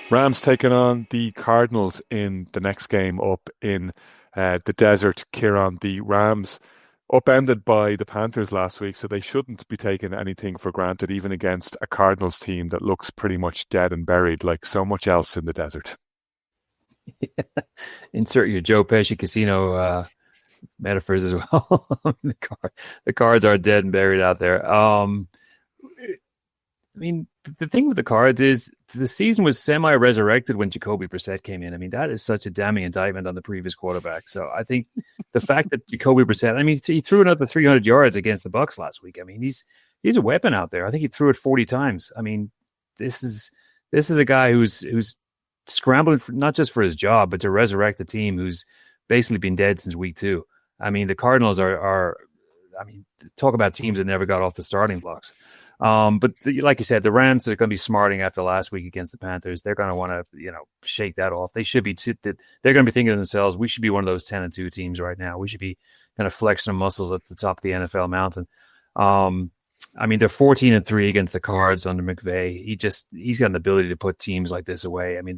Rams taking on the Cardinals in the next game up in the desert. Ciaran, the Rams upended by the Panthers last week, so they shouldn't be taking anything for granted, even against a Cardinals team that looks pretty much dead and buried, like so much else in the desert. Insert your Joe Pesci casino metaphors as well. The cards are dead and buried out there. I mean, the thing with the Cards is the season was semi-resurrected when Jacoby Brissett came in. I mean, that is such a damning indictment on the previous quarterback. So I think the fact that Jacoby Brissett, I mean, he threw another 300 yards against the Bucs last week. I mean, he's a weapon out there. I think he threw it 40 times. I mean, this is a guy who's scrambling for, not just for his job, but to resurrect the team who's basically been dead since week 2. I mean, the Cardinals are I mean, talk about teams that never got off the starting blocks. Like you said, the Rams are going to be smarting after last week against the Panthers. They're going to want to, shake that off. They should be. They're going to be thinking to themselves, we should be one of those 10-2 teams right now. We should be kind of flexing our muscles at the top of the NFL mountain. I mean, they're 14-3 against the Cards under McVay. He's got an ability to put teams like this away. I mean,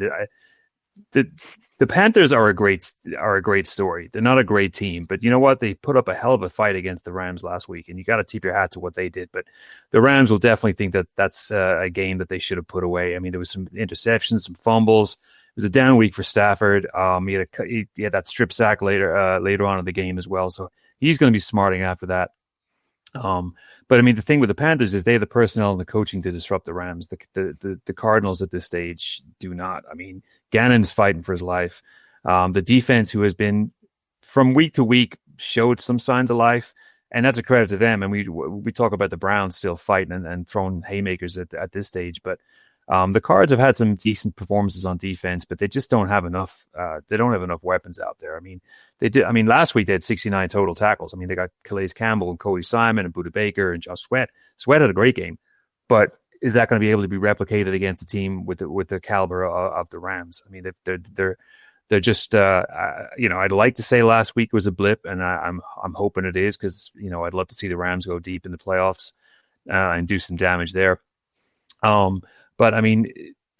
the Panthers are a great story. They're not a great team, but you know what? They put up a hell of a fight against the Rams last week, and you got to tip your hat to what they did. But the Rams will definitely think that that's a game that they should have put away. I mean, there was some interceptions, some fumbles. It was a down week for Stafford. He had that strip sack later on in the game as well, so he's going to be smarting after that. But I mean, the thing with the Panthers is they have the personnel and the coaching to disrupt the Rams. The Cardinals at this stage do not. I mean, Gannon's fighting for his life. The defense, who has been from week to week, showed some signs of life, and that's a credit to them. And we talk about the Browns still fighting and throwing haymakers at this stage, but the Cards have had some decent performances on defense, but they just don't have enough. They don't have enough weapons out there. I mean, they did. I mean, last week they had 69 total tackles. I mean, they got Calais Campbell and Cody Simon and Budda Baker and Josh Sweat. Sweat had a great game, but is that going to be able to be replicated against a team with the caliber of the Rams? I mean, they're just. I'd like to say last week was a blip, and I'm hoping it is, because I'd love to see the Rams go deep in the playoffs and do some damage there. But I mean,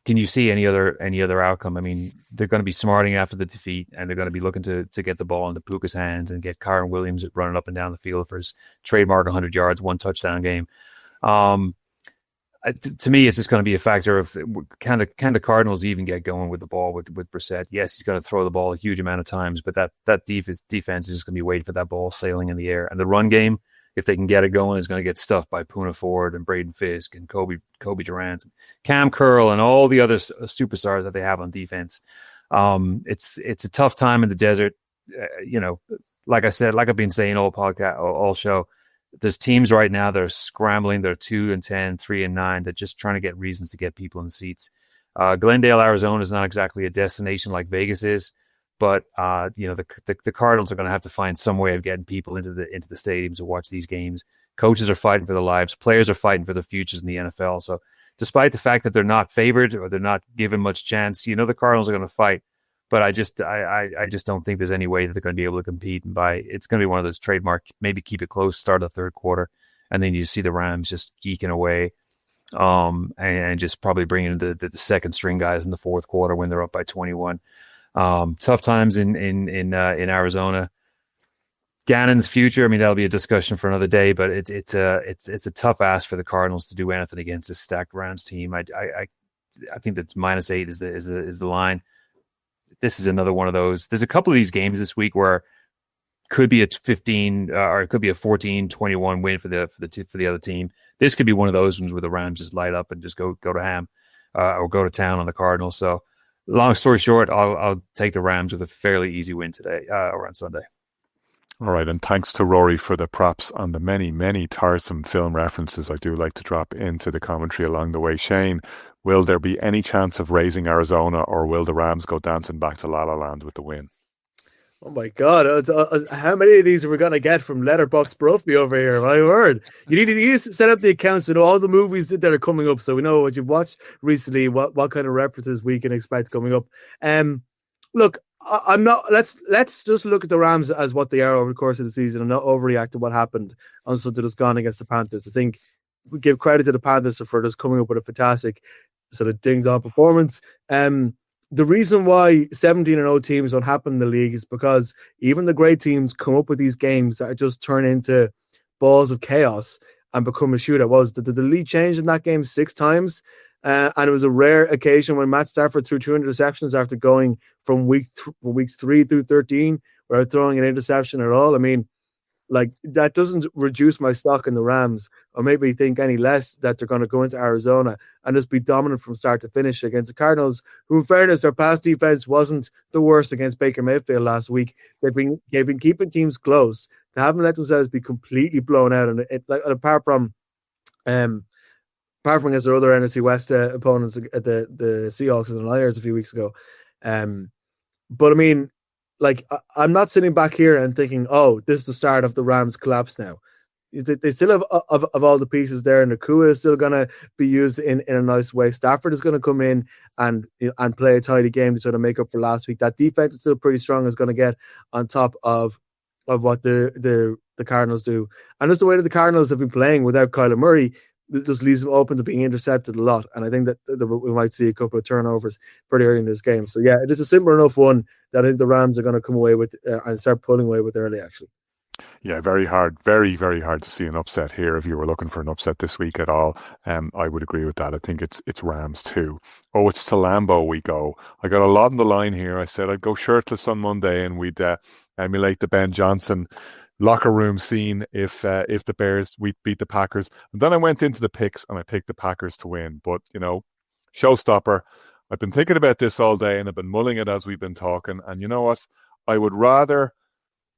can you see any other outcome? I mean, they're going to be smarting after the defeat, and they're going to be looking to get the ball into Puka's hands and get Kyren Williams running up and down the field for his trademark 100 yards, 1 touchdown game. To me, it's just going to be a factor of can the Cardinals even get going with the ball with Brissett? Yes, he's going to throw the ball a huge amount of times, but that defense is just going to be waiting for that ball sailing in the air. And the run game, if they can get it going, is going to get stuffed by Poona Ford and Braden Fisk and Kobe Durant, Cam Curl, and all the other superstars that they have on defense. It's a tough time in the desert. Like I said, like I've been saying all podcast, all show, there's teams right now that are scrambling. They're 2-10, 3-9. They're just trying to get reasons to get people in the seats. Glendale, Arizona is not exactly a destination like Vegas is. But the Cardinals are going to have to find some way of getting people into the stadiums to watch these games. Coaches are fighting for their lives. Players are fighting for their futures in the NFL. So, despite the fact that they're not favored or they're not given much chance, the Cardinals are going to fight. But I just don't think there's any way that they're going to be able to compete. And it's going to be one of those trademark, maybe keep it close, start of the third quarter, and then you see the Rams just eking away, and just probably bringing the second string guys in the fourth quarter when they're up by 21. Tough times in Arizona. Gannon's future, I mean, that'll be a discussion for another day, but it's a tough ask for the Cardinals to do anything against this stacked Rams team. I think that -8 is the line. This is another one of those. There's a couple of these games this week where could be a 15 or it could be a 14-21 win for the other team. This could be one of those ones where the Rams just light up and just go to ham or go to town on the Cardinals. So, long story short, I'll take the Rams with a fairly easy win today or on Sunday. All right, and thanks to Rory for the props on the many, many tiresome film references I do like to drop into the commentary along the way. Shane, will there be any chance of raising Arizona, or will the Rams go dancing back to La La Land with the win? Oh my God! How many of these are we going to get from Letterboxd Brophy over here? My word! You need to set up the accounts to know all the movies that are coming up, so we know what you've watched recently, what kind of references we can expect coming up. Look, I'm not. Let's just look at the Rams as what they are over the course of the season, and not overreact to what happened on Sunday that's gone against the Panthers. I think we give credit to the Panthers for just coming up with a fantastic sort of ding-dong performance. The reason why 17-0 teams don't happen in the league is because even the great teams come up with these games that just turn into balls of chaos and become a shootout. Was the lead changed in that game 6 times? And it was a rare occasion when Matt Stafford threw 2 interceptions after going from weeks 3 through 13 without throwing an interception at all. I mean, like, that doesn't reduce my stock in the Rams or make me think any less that they're going to go into Arizona and just be dominant from start to finish against the Cardinals, who, in fairness, their pass defense wasn't the worst against Baker Mayfield last week. They've been keeping teams close. They haven't let themselves be completely blown out. And apart from against their other NFC West opponents, the Seahawks and the Niners a few weeks ago. But I mean, like, I'm not sitting back here and thinking, oh, this is the start of the Rams' collapse now. They still have of all the pieces there, and Nakua is still going to be used in a nice way. Stafford is going to come in and play a tidy game to sort of make up for last week. That defense is still pretty strong, is going to get on top of what the Cardinals do. And just the way that the Cardinals have been playing without Kyler Murray, it just leaves them open to being intercepted a lot. And I think that we might see a couple of turnovers pretty early in this game. So, yeah, it is a simple enough one that I think the Rams are going to come away with and start pulling away with early, actually. Yeah, very hard, very, very hard to see an upset here. If you were looking for an upset this week at all, I would agree with that. I think it's Rams too. Oh, it's to Lambeau we go. I got a lot on the line here. I said I'd go shirtless on Monday and we'd emulate the Ben Johnson locker room scene if the Bears we beat the Packers. And then I went into the picks and I picked the Packers to win. But, showstopper. I've been thinking about this all day and I've been mulling it as we've been talking. And you know what? I would rather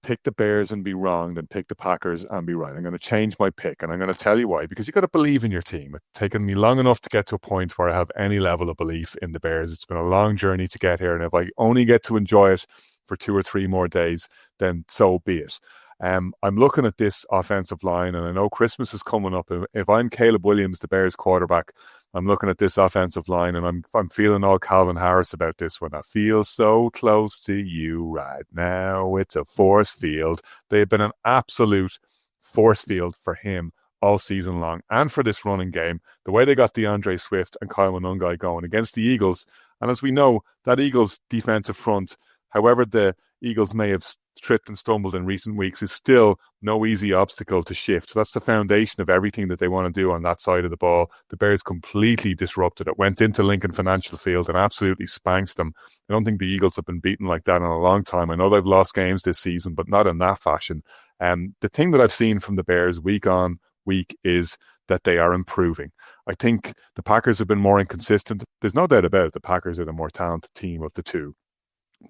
pick the Bears and be wrong than pick the Packers and be right. I'm going to change my pick, and I'm going to tell you why. Because you got to believe in your team. It's taken me long enough to get to a point where I have any level of belief in the Bears. It's been a long journey to get here, and if I only get to enjoy it for 2 or 3 more days, then so be it. I'm looking at this offensive line, and I know Christmas is coming up. If I'm Caleb Williams, the Bears quarterback, I'm looking at this offensive line, and I'm feeling all Calvin Harris about this one. I feel so close to you right now. It's a force field. They have been an absolute force field for him all season long, and for this running game. The way they got DeAndre Swift and Kyle Monungai going against the Eagles, and as we know, that Eagles defensive front, however the Eagles may have tripped and stumbled in recent weeks, is still no easy obstacle to shift. That's the foundation of everything that they want to do on that side of the ball. The Bears completely disrupted it, went into Lincoln Financial Field and absolutely spanked them. I don't think the Eagles have been beaten like that in a long time. I know they've lost games this season, but not in that fashion. The thing that I've seen from the Bears week on week is that they are improving. I think the Packers have been more inconsistent. There's no doubt about it. The Packers are the more talented team of the two.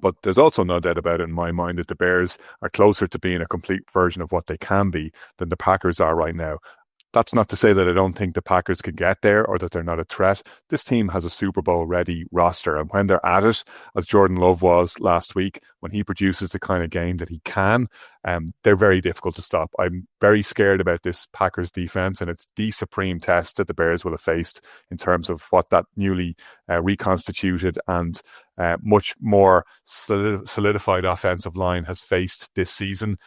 But there's also no doubt about it in my mind that the Bears are closer to being a complete version of what they can be than the Packers are right now. That's not to say that I don't think the Packers can get there or that they're not a threat. This team has a Super Bowl ready roster, and when they're at it, as Jordan Love was last week, when he produces the kind of game that he can, they're very difficult to stop. I'm very scared about this Packers defense, and it's the supreme test that the Bears will have faced in terms of what that newly reconstituted and much more solidified offensive line has faced this season.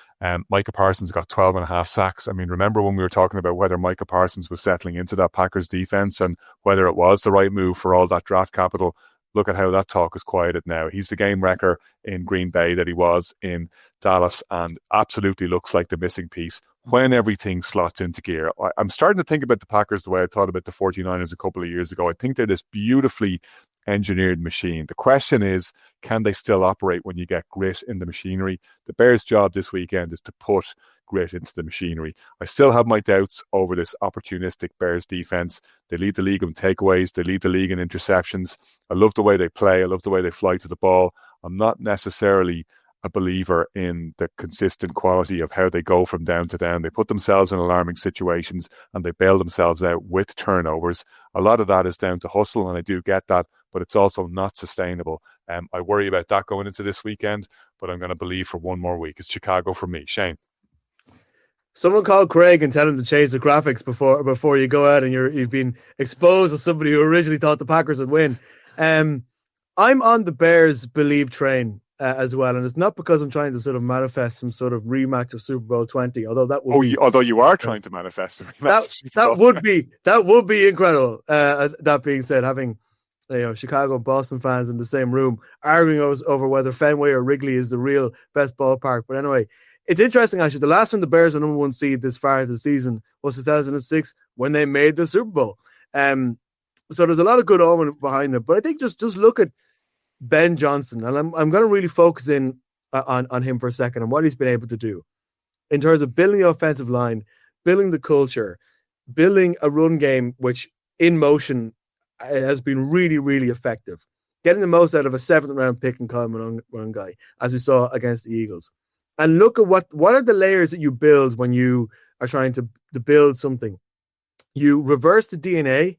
Micah Parsons got 12 and a half sacks. I mean, remember when we were talking about whether Micah Parsons was settling into that Packers defense and whether it was the right move for all that draft capital? Look at how that talk is quieted now. He's the game wrecker in Green Bay that he was in Dallas, and absolutely looks like the missing piece when everything slots into gear. I'm starting to think about the Packers the way I thought about the 49ers a couple of years ago. I think they're this beautifully engineered machine. The question is, can they still operate when you get grit in the machinery? The Bears' job this weekend is to put grit into the machinery. I still have my doubts over this opportunistic Bears defense. They lead the league in takeaways. They lead the league in interceptions. I love the way they play. I love the way they fly to the ball. I'm not necessarily a believer in the consistent quality of how they go from down to down. They put themselves in alarming situations and they bail themselves out with turnovers. A lot of that is down to hustle, and I do get that, but it's also not sustainable. I worry about that going into this weekend, but I'm going to believe for one more week. It's Chicago for me. Shane. Someone call Craig and tell him to change the graphics before you go out and you've been exposed as somebody who originally thought the Packers would win. I'm on the Bears believe train. as well. And it's not because I'm trying to sort of manifest some sort of rematch of Super Bowl 20, although that would be... Although you are trying to manifest a rematch. That would be incredible. That being said, having Chicago and Boston fans in the same room arguing over whether Fenway or Wrigley is the real best ballpark. But anyway, it's interesting, actually. The last time the Bears were number one seed this far into the season was 2006 when they made the Super Bowl. So there's a lot of good omen behind it. But I think just look at Ben Johnson, and I'm going to really focus in on him for a second and what he's been able to do in terms of building the offensive line, building the culture, building a run game, which in motion has been really, really effective. Getting the most out of a 7th round pick in Kyle Guy, as we saw against the Eagles. And look at what are the layers that you build when you are trying to build something. You reverse the DNA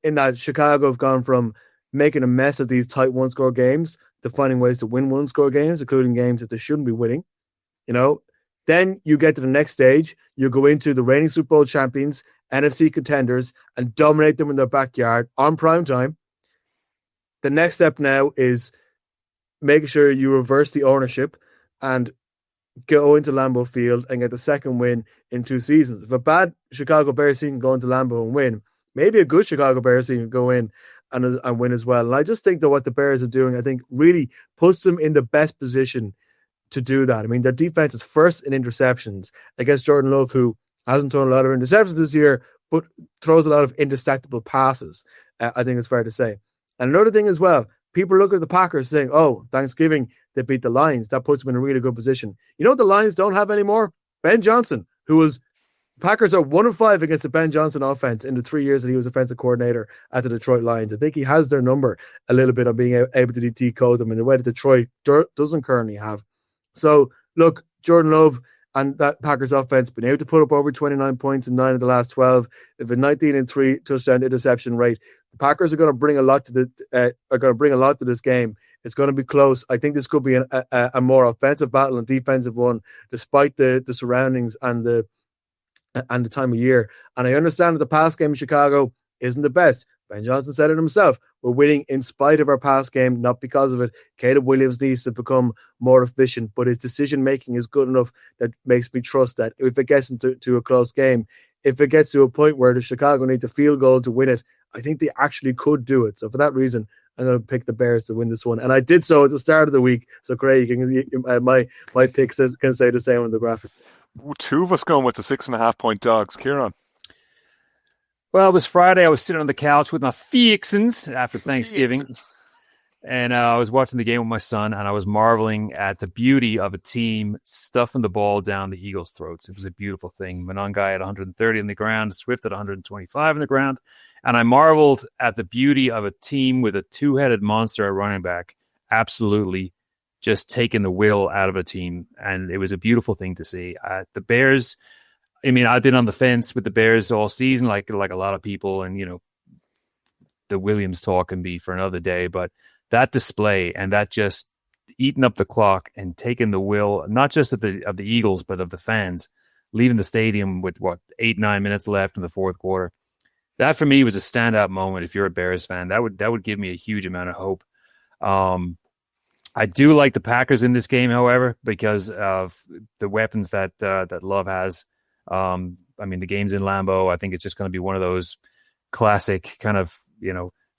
in that Chicago have gone from making a mess of these tight one-score games to finding ways to win one-score games, including games that they shouldn't be winning. Then you get to the next stage. You go into the reigning Super Bowl champions, NFC contenders, and dominate them in their backyard on prime time. The next step now is making sure you reverse the ownership and go into Lambeau Field and get the second win in 2 seasons. If a bad Chicago Bears team can go into Lambeau and win, maybe a good Chicago Bears team can go in and win as well. And I just think that what the Bears are doing, I think, really puts them in the best position to do that. I mean, their defense is first in interceptions against Jordan Love, who hasn't thrown a lot of interceptions this year, but throws a lot of interceptable passes, I think it's fair to say. And another thing as well, people look at the Packers saying, oh, Thanksgiving, they beat the Lions. That puts them in a really good position. You know what the Lions don't have anymore? Ben Johnson, who was... Packers are 1-5 against the Ben Johnson offense in the 3 years that he was offensive coordinator at the Detroit Lions. I think he has their number a little bit on being able to decode them in the way that Detroit doesn't currently have. So, look, Jordan Love and that Packers offense been able to put up over 29 points in 9 of the last 12. They've been 19-3 touchdown interception rate. The Packers are going to bring a lot to this game. It's going to be close. I think this could be a more offensive battle and defensive one, despite the surroundings and the time of year. And I understand that the pass game in Chicago isn't the best. Ben Johnson said it himself. We're winning in spite of our pass game, not because of it. Caleb Williams needs to become more efficient, but his decision-making is good enough that makes me trust that if it gets into a close game, if it gets to a point where the Chicago needs a field goal to win it, I think they actually could do it. So for that reason, I'm going to pick the Bears to win this one. And I did so at the start of the week. So Craig, my pick can say the same on the graphic. 2 of us going with the 6.5-point dogs. Ciaran. Well, it was Friday. I was sitting on the couch with my fixins after Thanksgiving. And I was watching the game with my son, and I was marveling at the beauty of a team stuffing the ball down the Eagles' throats. It was a beautiful thing. Monangai at 130 on the ground, Swift at 125 on the ground. And I marveled at the beauty of a team with a 2-headed monster at running back, absolutely just taking the will out of a team. And it was a beautiful thing to see. The Bears, I mean, I've been on the fence with the Bears all season, like a lot of people. And, the Williams talk can be for another day. But that display and that just eating up the clock and taking the will, not just of the Eagles, but of the fans, leaving the stadium with 8-9 minutes left in the fourth quarter. That for me was a standout moment. If you're a Bears fan, that would give me a huge amount of hope. I do like the Packers in this game, however, because of the weapons that Love has. I mean, the game's in Lambeau. I think it's just going to be one of those classic kind of,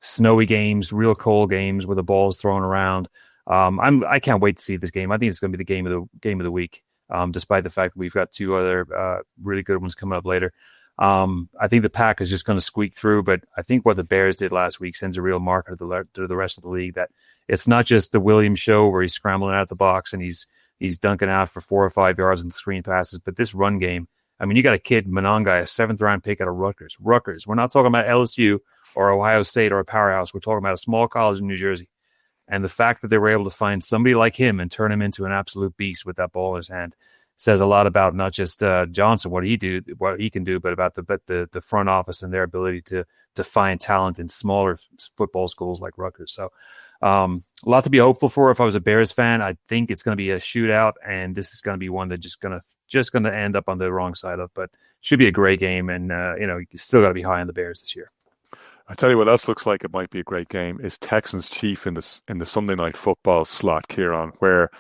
snowy games, real cold games where the ball's thrown around. I can't wait to see this game. I think it's going to be the game of the week, despite the fact that we've got 2 other really good ones coming up later. I think the Pack is just going to squeak through, but I think what the Bears did last week sends a real marker to the rest of the league that it's not just the Williams show where he's scrambling out the box and he's dunking out for 4 or 5 yards in screen passes, but this run game, I mean, you got a kid, Monangai, a 7th round pick out of Rutgers. We're not talking about LSU or Ohio State or a powerhouse. We're talking about a small college in New Jersey. And the fact that they were able to find somebody like him and turn him into an absolute beast with that ball in his hand says a lot about not just Johnson, what he can do, but about the front office and their ability to find talent in smaller football schools like Rutgers. So a lot to be hopeful for. If I was a Bears fan, I think it's going to be a shootout, and this is going to be one that just going to end up on the wrong side of. But should be a great game, and you still got to be high on the Bears this year. I tell you what else looks like it might be a great game is Texans Chief in the Sunday night football slot, Ciaran, where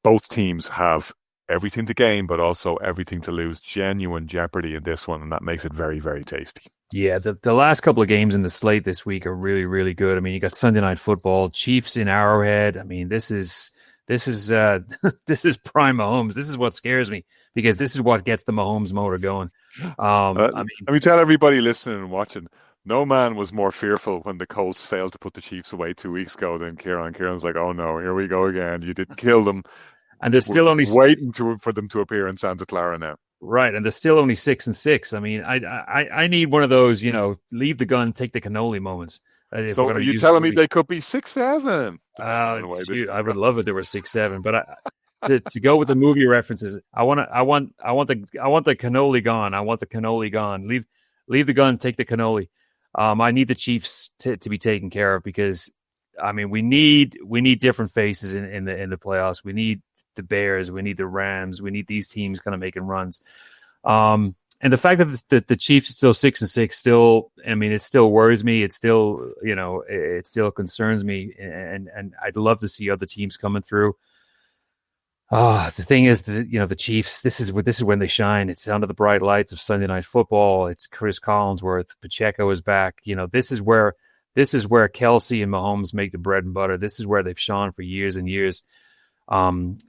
both teams have everything to gain, but also everything to lose. Genuine jeopardy in this one, and that makes it very, very tasty. Yeah, the last couple of games in the slate this week are really, really good. I mean, you got Sunday night football, Chiefs in Arrowhead. I mean, this is this is prime Mahomes. This is what scares me because this is what gets the Mahomes motor going. I mean, tell everybody listening and watching. No man was more fearful when the Colts failed to put the Chiefs away 2 weeks ago than Ciaran. Ciaran's like, "Oh no, here we go again. You didn't kill them." and there's still only waiting for them to appear in Santa Clara now. right, and they're still only 6-6. I mean, I need one of those, leave the gun, take the cannoli moments. So are you telling me they could be 6-7? I would love it. They were 6-7, but to go with the movie references, I want the cannoli gone. I want the cannoli gone. Leave the gun, take the cannoli. I need the Chiefs to be taken care of because, I mean, we need different faces in the playoffs. We need the Bears, we need the Rams, we need these teams kind of making runs. And the fact that the Chiefs are still 6-6, still, I mean, it still worries me. It still, it still concerns me, and I'd love to see other teams coming through. The thing is that, the Chiefs, this is when they shine. It's under the bright lights of Sunday Night Football. It's Chris Collinsworth, Pacheco is back. This is where Kelsey and Mahomes make the bread and butter. This is where they've shone for years and years. And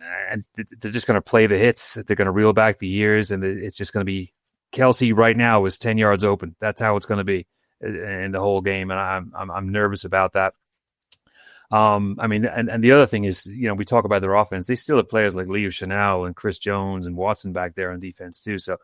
they're just going to play the hits. They're going to reel back the years, and it's just going to be Kelsey right now is 10 yards open. That's how it's going to be in the whole game, and I'm nervous about that. I mean, and the other thing is, we talk about their offense. They still have players like Leo Chenal and Chris Jones and Watson back there on defense too. So,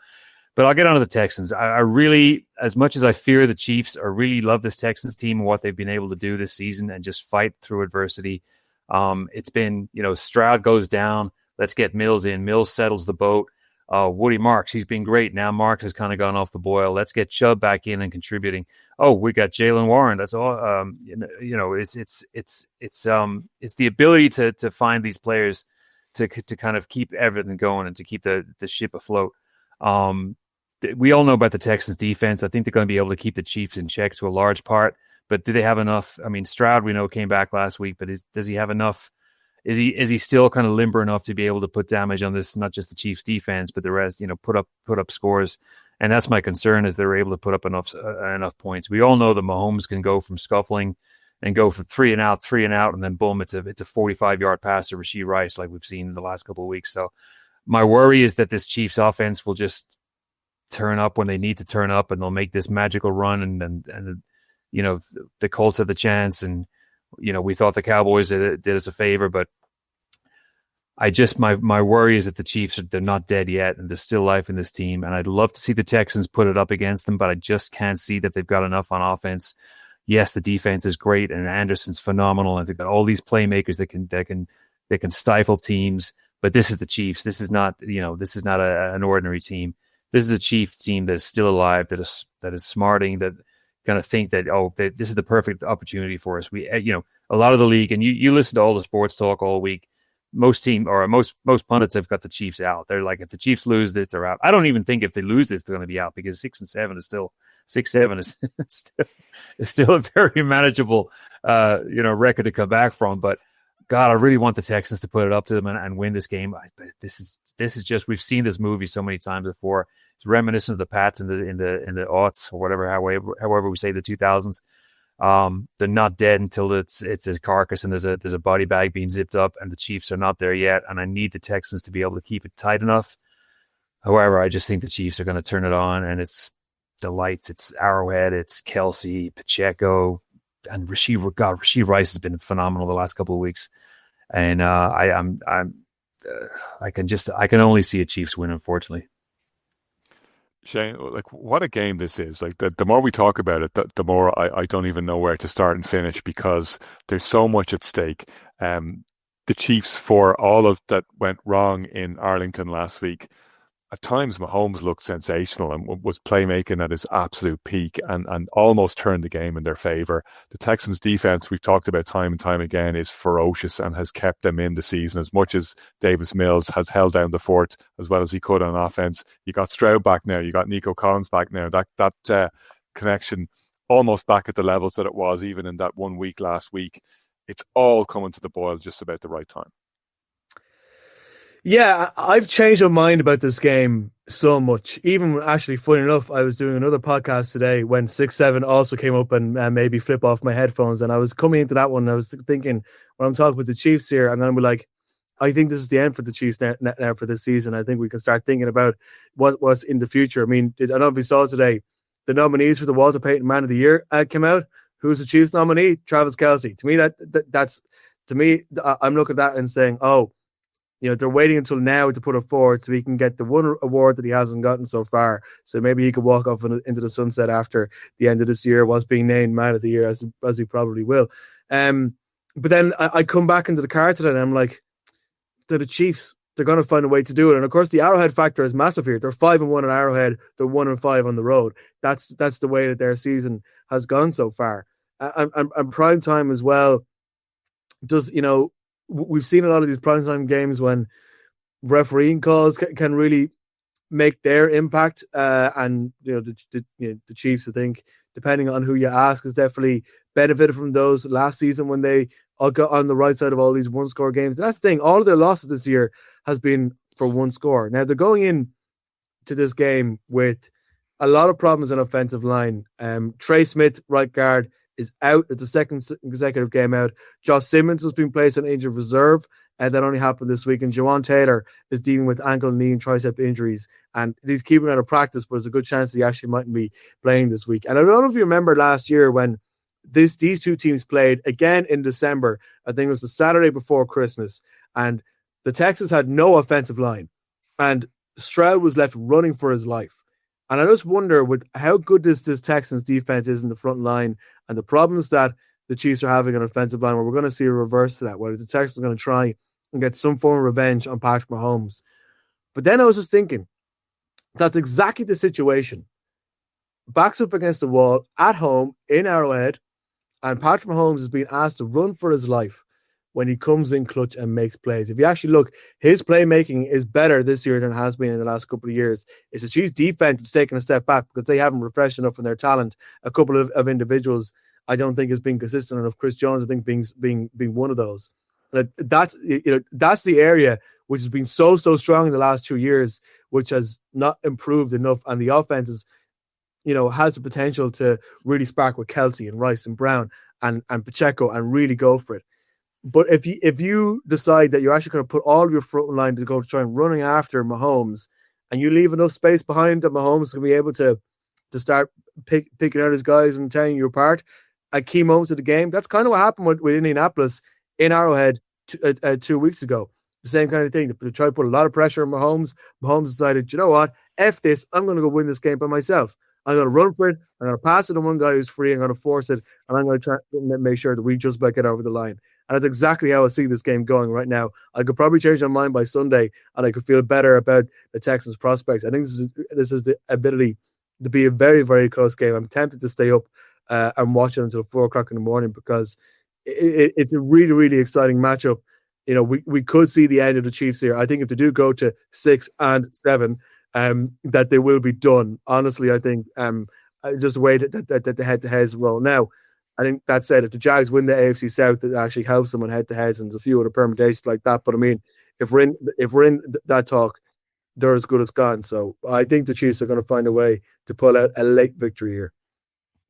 but I'll get on to the Texans. I really, as much as I fear the Chiefs, I really love this Texans team and what they've been able to do this season and just fight through adversity. It's been, Stroud goes down. Let's get Mills in. Mills settles the boat. Woody Marks, he's been great. Now Marks has kind of gone off the boil. Let's get Chubb back in and contributing. Oh, we got Jalen Warren. That's all. It's the ability to find these players to kind of keep everything going and to keep the ship afloat. We all know about the Texans defense. I think they're going to be able to keep the Chiefs in check to a large part. But do they have enough? I mean, Stroud, we know, came back last week, but does he have enough? Is he still kind of limber enough to be able to put damage on this, not just the Chiefs defense, but the rest, put up scores? And that's my concern, is they're able to put up enough points. We all know that Mahomes can go from scuffling and go for three and out, and then boom, it's a 45-yard pass to Rashee Rice like we've seen in the last couple of weeks. So my worry is that this Chiefs offense will just turn up when they need to turn up, and they'll make this magical run, and the Colts have the chance, and we thought the Cowboys did us a favor, but I just, my worry is that the Chiefs, they're not dead yet, and there's still life in this team, and I'd love to see the Texans put it up against them, but I just can't see that they've got enough on offense. Yes, the defense is great, and Anderson's phenomenal, and they've got all these playmakers that can stifle teams, but this is the Chiefs. This is not, an ordinary team. This is a Chiefs team that is still alive, that is smarting, that going to think that, this is the perfect opportunity for us. We, a lot of the league, and you listen to all the sports talk all week. Most pundits have got the Chiefs out. They're like, if the Chiefs lose this, they're out. I don't even think if they lose this, they're going to be out, because 6-7 is still 6-7 is still a very manageable, record to come back from. But God, I really want the Texans to put it up to them and win this game. This is just, we've seen this movie so many times before. It's reminiscent of the Pats in the aughts, or whatever, however we say, the 2000s. They're not dead until it's a carcass and there's a body bag being zipped up, and the Chiefs are not there yet. And I need the Texans to be able to keep it tight enough. However, I just think the Chiefs are going to turn it on, and it's the lights. It's Arrowhead. It's Kelsey, Pacheco, and Rashee Rice has been phenomenal the last couple of weeks. And I can only see a Chiefs win, unfortunately. Shane, like, what a game this is. Like, the more we talk about it, the more I don't even know where to start and finish, because there's so much at stake. The Chiefs, for all of that went wrong in Arlington last week, at times Mahomes looked sensational and was playmaking at his absolute peak and almost turned the game in their favor. The Texans defense, we've talked about time and time again, is ferocious and has kept them in the season, as much as Davis Mills has held down the fort as well as he could on offense. You got Stroud back now. You got Nico Collins back now. That connection almost back at the levels that it was even in that 1 week last week. It's all coming to the boil just about the right time. Yeah, I've changed my mind about this game so much. Even actually, funny enough, I was doing another podcast today when 6-7 also came up and maybe flip off my headphones. And I was coming into that one, and I was thinking, when I'm talking with the Chiefs here, I'm going to be like, I think this is the end for the Chiefs now for this season. I think we can start thinking about what's in the future. I mean, I don't know if you saw today, the nominees for the Walter Payton Man of the Year came out. Who's the Chiefs nominee? Travis Kelce. To me, that's I'm looking at that and saying, oh, they're waiting until now to put it forward so he can get the one award that he hasn't gotten so far. So maybe he could walk off into the sunset after the end of this year, was being named Man of the Year, as he probably will. But then I come back into the car today and I'm like, they're the Chiefs. They're going to find a way to do it. And of course, the Arrowhead factor is massive here. They're 5-1 at Arrowhead. They're 1-5 on the road. That's the way that their season has gone so far. And prime time as well does, we've seen a lot of these primetime games when refereeing calls can really make their impact. And the Chiefs, I think, depending on who you ask, has definitely benefited from those last season when they all got on the right side of all these one-score games. And that's the thing. All of their losses this year has been for one score. Now, they're going in to this game with a lot of problems in offensive line. Trey Smith, right guard, is out. It's the second consecutive game out. Josh Simmons has been placed on injured reserve, and that only happened this week. And Jawan Taylor is dealing with ankle, knee, and tricep injuries, and he's keeping out of practice, but there's a good chance that he actually mightn't be playing this week. And I don't know if you remember last year when these two teams played again in December. I think it was the Saturday before Christmas, and the Texans had no offensive line, and Stroud was left running for his life. And I just wonder with how good this Texans defense is in the front line and the problems that the Chiefs are having on offensive line, where we're going to see a reverse to that, where the Texans are going to try and get some form of revenge on Patrick Mahomes. But then I was just thinking, that's exactly the situation. Backs up against the wall at home in Arrowhead, and Patrick Mahomes is being asked to run for his life when he comes in clutch and makes plays. If you actually look, his playmaking is better this year than it has been in the last couple of years. It's the Chiefs' defense that's taking a step back because they haven't refreshed enough in their talent. A couple of individuals I don't think has been consistent enough. Chris Jones, I think, being one of those. That's the area which has been so strong in the last 2 years, which has not improved enough, and the offense is, has the potential to really spark with Kelce and Rice and Brown and Pacheco and really go for it. But if you decide that you're actually going to put all of your front line to go try and running after Mahomes, and you leave enough space behind that Mahomes can be able to start picking out his guys and tearing you apart at key moments of the game, that's kind of what happened with Indianapolis in Arrowhead 2 weeks ago. The same kind of thing. They tried to put a lot of pressure on Mahomes. Mahomes decided, you know what? F this. I'm going to go win this game by myself. I'm going to run for it. I'm going to pass it to one guy who's free. I'm going to force it. And I'm going to try and make sure that we just about get over the line. And that's exactly how I see this game going right now. I could probably change my mind by Sunday, and I could feel better about the Texans' prospects. I think this is the ability to be a very, very close game. I'm tempted to stay up and watch it until 4 o'clock in the morning because it's a really, really exciting matchup. We could see the end of the Chiefs here. I think if they do go to 6-7, that they will be done. Honestly, I think just the way that the head-to-heads roll. Now, I think that said, if the Jags win the AFC South, it actually helps them on head-to-heads, and there's a few other permutations like that. But I mean, if we're in that talk, they're as good as gone. So I think the Chiefs are going to find a way to pull out a late victory here.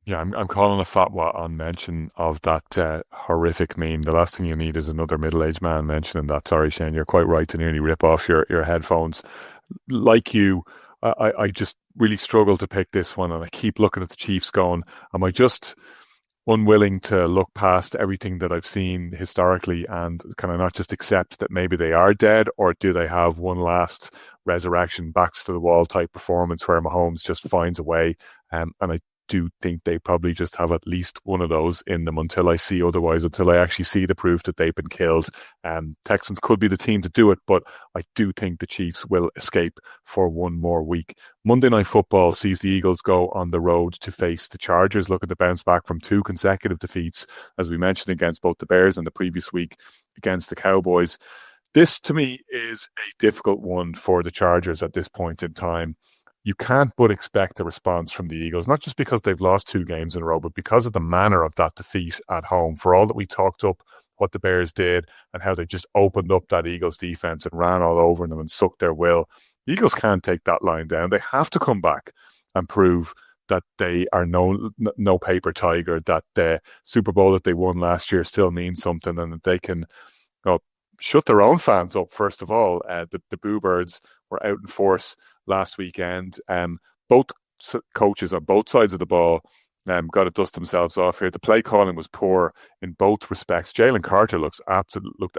Yeah, I'm calling a fatwa on mention of that horrific meme. The last thing you need is another middle-aged man mentioning that. Sorry, Shane, you're quite right to nearly rip off your headphones. Like you, I just really struggle to pick this one, and I keep looking at the Chiefs going, am I just unwilling to look past everything that I've seen historically, and can I not just accept that maybe they are dead, or do they have one last resurrection, backs to the wall type performance where Mahomes just finds a way? And I do think they probably just have at least one of those in them until I see otherwise, until I actually see the proof that they've been killed. Texans could be the team to do it, but I do think the Chiefs will escape for one more week. Monday Night Football sees the Eagles go on the road to face the Chargers, looking to bounce back from 2 consecutive defeats, as we mentioned, against both the Bears and the previous week against the Cowboys. This, to me, is a difficult one for the Chargers at this point in time. you can't but expect a response from the Eagles, not just because they've lost 2 games in a row, but because of the manner of that defeat at home. For all that we talked up what the Bears did and how they just opened up that Eagles defense and ran all over them and sucked their will, the Eagles can't take that line down. They have to come back and prove that they are no paper tiger, that the Super Bowl that they won last year still means something, and that they can shut their own fans up, first of all. The Boo Birds were out in force last weekend. Both coaches on both sides of the ball got to dust themselves off here. The play calling was poor in both respects. Jalen Carter looked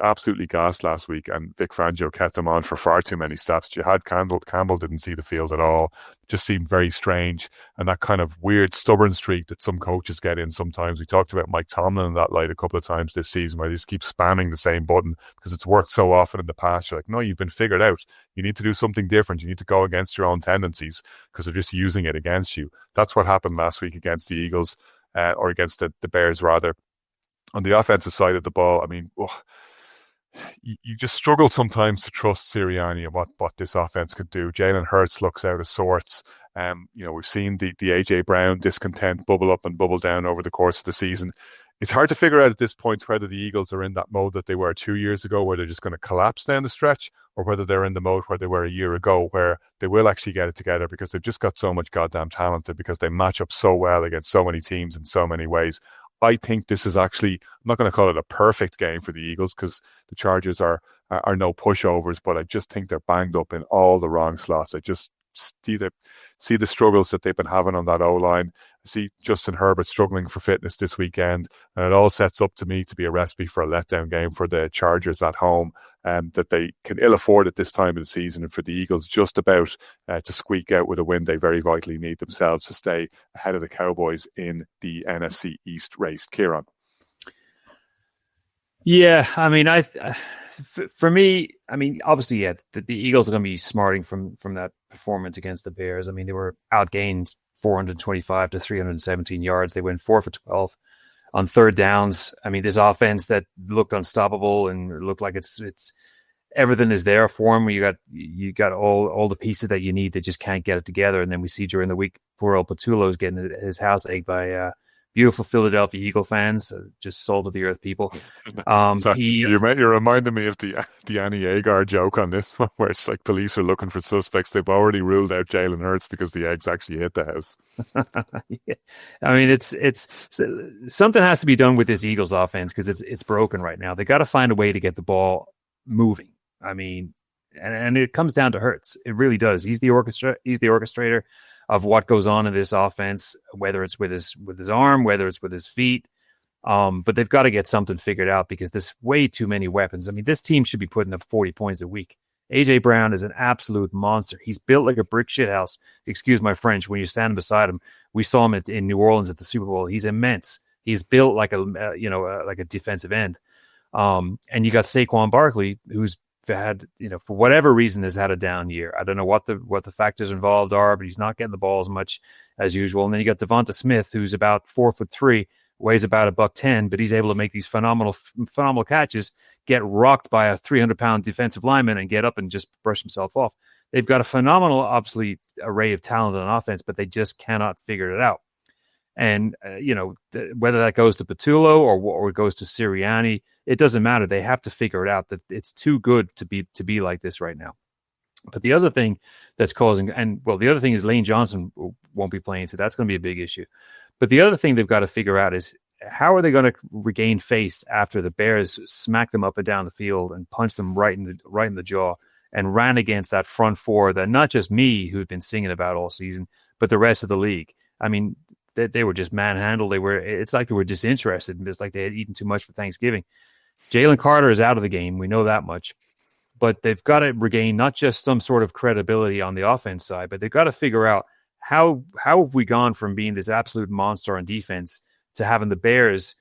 absolutely gassed last week, and Vic Fangio kept him on for far too many snaps. Jihad Campbell didn't see the field at all. Just seemed very strange, and that kind of weird stubborn streak that some coaches get in sometimes. We talked about Mike Tomlin in that light a couple of times this season, where they just keep spamming the same button because it's worked so often in the past. You're like, no, you've been figured out. You need to do something different. You need to go against your own tendencies because they're just using it against you. That's what happened last week against the Eagles, or against the Bears, rather. On the offensive side of the ball, I mean, you just struggle sometimes to trust Sirianni and what this offense could do. Jalen Hurts looks out of sorts. We've seen the AJ Brown discontent bubble up and bubble down over the course of the season. It's hard to figure out at this point whether the Eagles are in that mode that they were 2 years ago, where they're just going to collapse down the stretch, or whether they're in the mode where they were a year ago, where they will actually get it together because they've just got so much goddamn talent, because they match up so well against so many teams in so many ways. I think this is actually, I'm not going to call it a perfect game for the Eagles because the Chargers are no pushovers, but I just think they're banged up in all the wrong slots. I just see the struggles that they've been having on that O-line. I see Justin Herbert struggling for fitness this weekend, and it all sets up to me to be a recipe for a letdown game for the Chargers at home, that they can ill afford at this time of the season, and for the Eagles just about to squeak out with a win they very vitally need themselves to stay ahead of the Cowboys in the NFC East race. Ciaran. Yeah, I mean, for me, I mean, obviously, yeah, the Eagles are going to be smarting from that performance against the Bears. I mean, they were outgained 425 to 317 yards. They went 4 for 12 on third downs. I mean, this offense that looked unstoppable and looked like it's everything is there for them. You got all the pieces that you need. They just can't get it together. And then we see during the week, poor old Patullo's getting his house egged by beautiful Philadelphia Eagle fans, just soul of the earth people. You're reminding me of the Annie Agar joke on this one, where it's like police are looking for suspects. They've already ruled out Jalen Hurts because the eggs actually hit the house. Yeah. I mean, it's something has to be done with this Eagles offense because it's broken right now. They got to find a way to get the ball moving. I mean, and it comes down to Hurts. It really does. He's the orchestrator of what goes on in this offense, whether it's with his arm, whether it's with his feet. But they've got to get something figured out because there's way too many weapons. I mean, this team should be putting up 40 points a week. AJ Brown is an absolute monster. He's built like a brick shithouse. Excuse my French. When you're standing beside him, we saw him in New Orleans at the Super Bowl. He's immense. He's built like a defensive end. And you got Saquon Barkley, who's had, for whatever reason, has had a down year. I don't know what the factors involved are, but he's not getting the ball as much as usual. And then you got Devonta Smith, who's about 4'3", weighs about $110, but he's able to make these phenomenal catches, get rocked by a 300-pound defensive lineman, and get up and just brush himself off. They've got a phenomenal, obviously, array of talent on offense, but they just cannot figure it out. And whether that goes to Patullo or it goes to Sirianni, it doesn't matter. They have to figure it out that it's too good to be like this right now. But the other thing that's causing, the other thing is Lane Johnson won't be playing, so that's going to be a big issue. But the other thing they've got to figure out is how are they going to regain face after the Bears smack them up and down the field and punch them right in the jaw and ran against that front four that not just me, who'd been singing about all season, but the rest of the league. I mean, they were just manhandled. It's like they were disinterested. It's like they had eaten too much for Thanksgiving. Jalen Carter is out of the game. We know that much. But they've got to regain not just some sort of credibility on the offense side, but they've got to figure out how have we gone from being this absolute monster on defense to having the Bears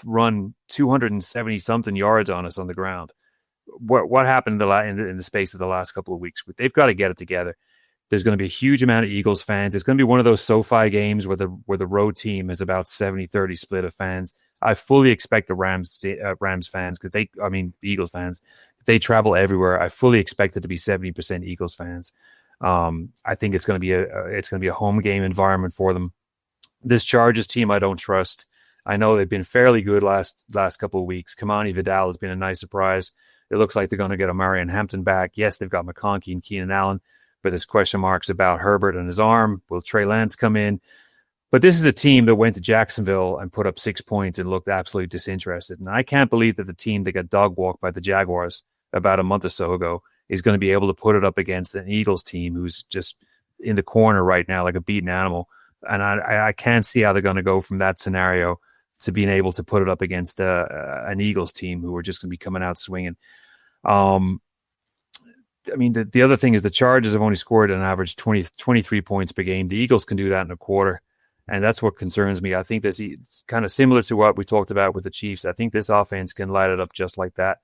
run 270-something yards on us on the ground. What happened in the space of the last couple of weeks? They've got to get it together. There's going to be a huge amount of Eagles fans. It's going to be one of those SoFi games where the road team is about 70-30 split of fans. I fully expect the Rams fans, the Eagles fans, they travel everywhere. I fully expect it to be 70% Eagles fans. I think it's going to be a home game environment for them. This Chargers team, I don't trust. I know they've been fairly good last couple of weeks. Kamani Vidal has been a nice surprise. It looks like they're going to get Omarion Hampton back. Yes, they've got McConkey and Keenan Allen, but there's question marks about Herbert and his arm. Will Trey Lance come in? But this is a team that went to Jacksonville and put up 6 points and looked absolutely disinterested. And I can't believe that the team that got dog walked by the Jaguars about a month or so ago is going to be able to put it up against an Eagles team who's just in the corner right now like a beaten animal. And I can't see how they're going to go from that scenario to being able to put it up against an Eagles team who are just going to be coming out swinging. I mean, the other thing is the Chargers have only scored an average 23 points per game. The Eagles can do that in a quarter, and that's what concerns me. I think this is kind of similar to what we talked about with the Chiefs. I think this offense can light it up just like that.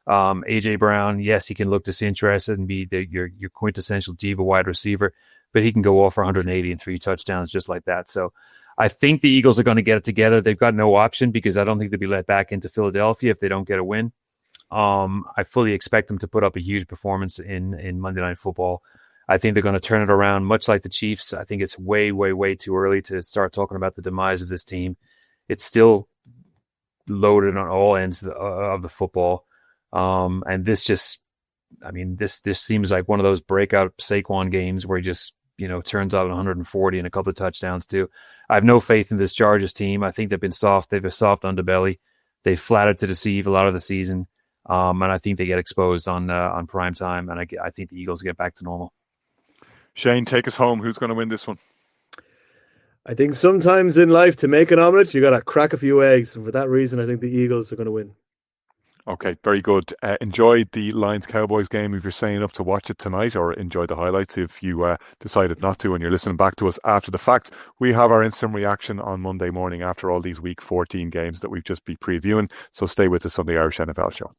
A.J. Brown, yes, he can look disinterested and be your quintessential diva wide receiver, but he can go off for 180 and 3 touchdowns just like that. So I think the Eagles are going to get it together. They've got no option because I don't think they'll be let back into Philadelphia if they don't get a win. I fully expect them to put up a huge performance in Monday Night Football. I think they're going to turn it around, much like the Chiefs. I think it's way, way, way too early to start talking about the demise of this team. It's still loaded on all ends of the football. And this just, I mean, this seems like one of those breakout Saquon games where he just, turns out 140 and a couple of touchdowns too. I have no faith in this Chargers team. I think they've been soft. They've a soft underbelly. They flattered to deceive a lot of the season. And I think they get exposed on prime time. And I think the Eagles get back to normal. Shane, take us home. Who's going to win this one? I think sometimes in life to make an omelette, you got to crack a few eggs. And for that reason, I think the Eagles are going to win. Okay, very good. Enjoy the Lions-Cowboys game if you're staying up to watch it tonight, or enjoy the highlights if you decided not to and you're listening back to us after the fact. We have our instant reaction on Monday morning after all these Week 14 games that we've just been previewing, so stay with us on the Irish NFL Show.